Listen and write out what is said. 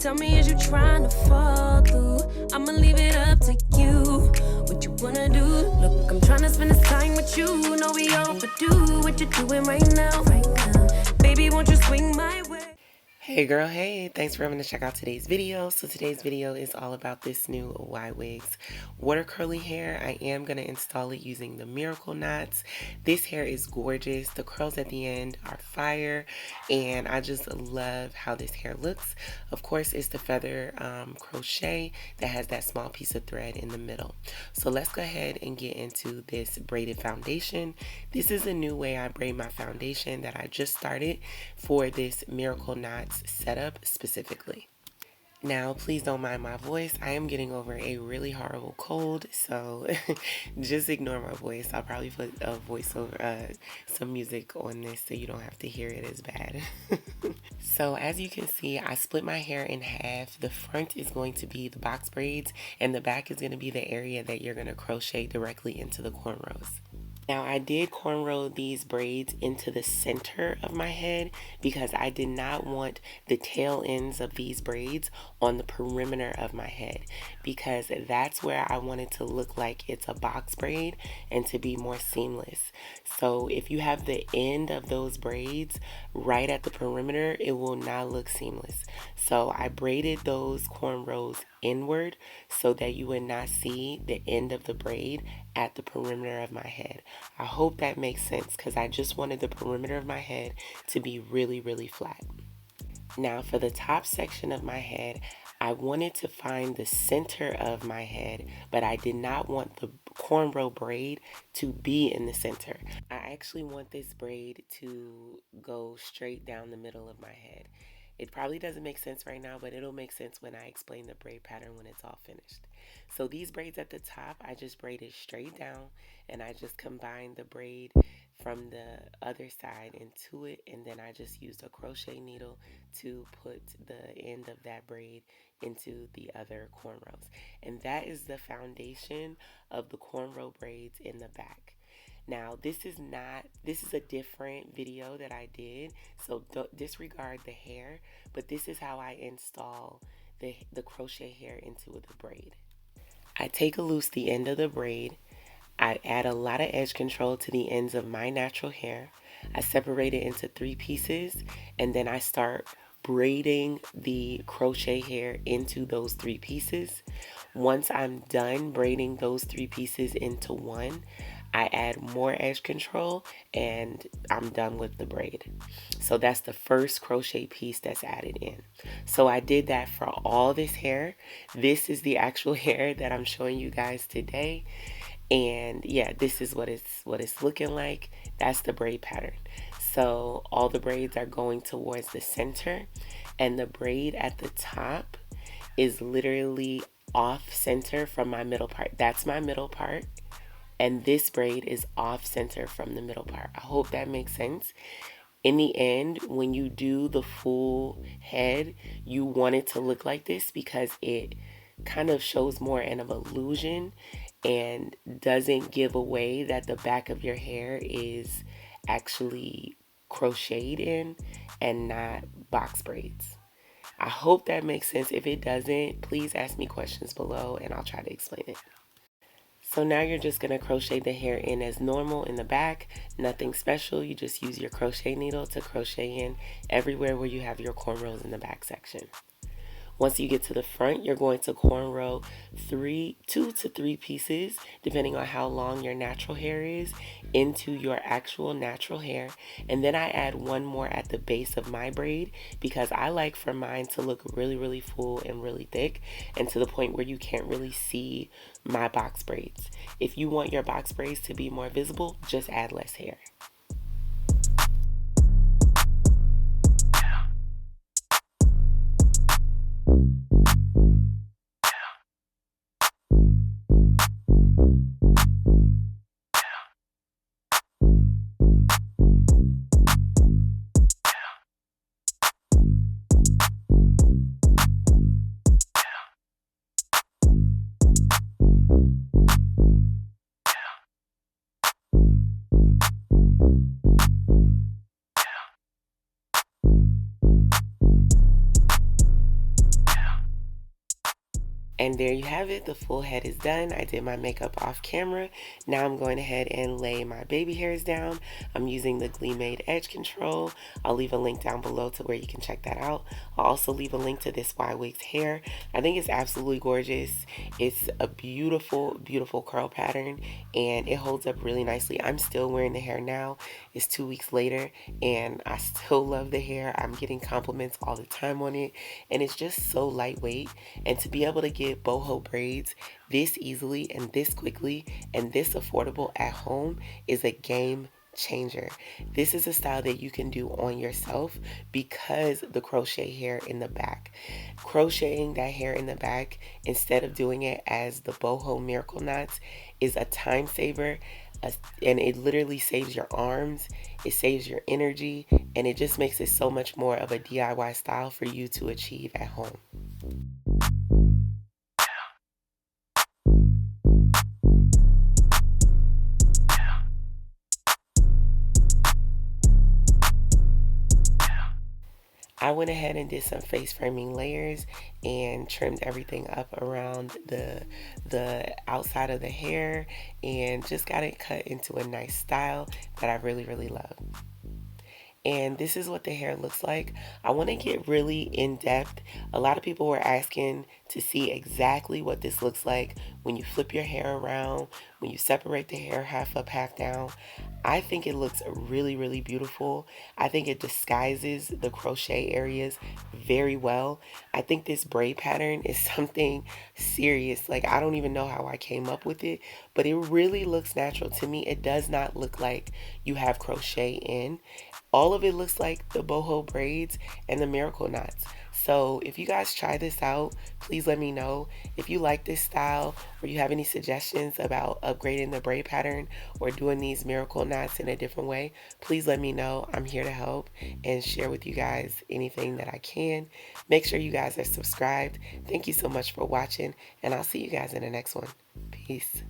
tell me, is you trying to fall through? I'ma leave it up to you. What you wanna do? Look, I'm trying to spend this time with you. Know we overdue. What you doing right now? Right now. Baby, won't you swing my way? Hey girl, hey, thanks for coming to check out today's video. So today's video is all about this new Ywigs water curly hair. I am going to install it using the Miracle Knots. This hair is gorgeous. The curls at the end are fire, and I just love how this hair looks. Of course, it's the feather crochet that has that small piece of thread in the middle. So let's go ahead and get into this braided foundation. This is a new way I braid my foundation that I just started for this Miracle Knots setup specifically. Now, please don't mind my voice. I am getting over a really horrible cold, so just ignore my voice. I'll probably put a voiceover, some music on this so you don't have to hear it as bad. So as you can see, I split my hair in half. The front is going to be the box braids, and the back is going to be the area that you're going to crochet directly into the cornrows. Now, I did cornrow these braids into the center of my head because I did not want the tail ends of these braids on the perimeter of my head, because that's where I wanted to look like it's a box braid and to be more seamless. So if you have the end of those braids right at the perimeter, it will not look seamless. So I braided those cornrows inward so that you would not see the end of the braid at the perimeter of my head. I hope that makes sense, because I just wanted the perimeter of my head to be really, really flat. Now for the top section of my head, I wanted to find the center of my head, but I did not want the cornrow braid to be in the center. I actually want this braid to go straight down the middle of my head. It probably doesn't make sense right now, but it'll make sense when I explain the braid pattern when it's all finished. So these braids at the top, I just braided straight down, and I just combined the braid from the other side into it, and then I just used a crochet needle to put the end of that braid into the other cornrows. And that is the foundation of the cornrow braids in the back. Now, this is a different video that I did, so don't disregard the hair, but this is how I install the crochet hair into the braid. I take loose the end of the braid. I add a lot of edge control to the ends of my natural hair. I separate it into 3 pieces, and then I start braiding the crochet hair into those 3 pieces. Once I'm done braiding those 3 pieces into one, I add more edge control, and I'm done with the braid. So that's the first crochet piece that's added in. So I did that for all this hair. This is the actual hair that I'm showing you guys today. And yeah, this is what it's looking like. That's the braid pattern. So all the braids are going towards the center, and the braid at the top is literally off center from my middle part. That's my middle part. And this braid is off center from the middle part. I hope that makes sense. In the end, when you do the full head, you want it to look like this because it kind of shows more an illusion and doesn't give away that the back of your hair is actually crocheted in and not box braids. I hope that makes sense. If it doesn't, please ask me questions below and I'll try to explain it. So now you're just going to crochet the hair in as normal in the back. Nothing special. You just use your crochet needle to crochet in everywhere where you have your cornrows in the back section. Once you get to the front, you're going to cornrow 2 to 3 pieces, depending on how long your natural hair is, into your actual natural hair. And then I add one more at the base of my braid because I like for mine to look really, really full and really thick, and to the point where you can't really see my box braids. If you want your box braids to be more visible, just add less hair. And there you have it. The full head is done. I did my makeup off camera. Now I'm going ahead and lay my baby hairs down. I'm using the GLEEmade Edge Control. I'll leave a link down below to where you can check that out. I'll also leave a link to this Ywigs hair. I think it's absolutely gorgeous. It's a beautiful, beautiful curl pattern, and it holds up really nicely. I'm still wearing the hair now. It's 2 weeks later, and I still love the hair. I'm getting compliments all the time on it, and it's just so lightweight. And to be able to get boho braids this easily and this quickly and this affordable at home is a game changer. This is a style that you can do on yourself because the crochet hair in the back. Crocheting that hair in the back instead of doing it as the boho miracle knots is a time saver, and it literally saves your arms, it saves your energy, and it just makes it so much more of a DIY style for you to achieve at home. I went ahead and did some face framing layers and trimmed everything up around the outside of the hair and just got it cut into a nice style that I really, really love. And this is what the hair looks like. I want to get really in depth. A lot of people were asking to see exactly what this looks like when you flip your hair around, when you separate the hair half up, half down. I think it looks really, really beautiful. I think it disguises the crochet areas very well. I think this braid pattern is something serious. Like, I don't even know how I came up with it, but it really looks natural to me. It does not look like you have crochet in. All of it looks like the boho braids and the miracle knots. So if you guys try this out, please let me know. If you like this style or you have any suggestions about upgrading the braid pattern or doing these miracle knots in a different way, please let me know. I'm here to help and share with you guys anything that I can. Make sure you guys are subscribed. Thank you so much for watching, and I'll see you guys in the next one. Peace.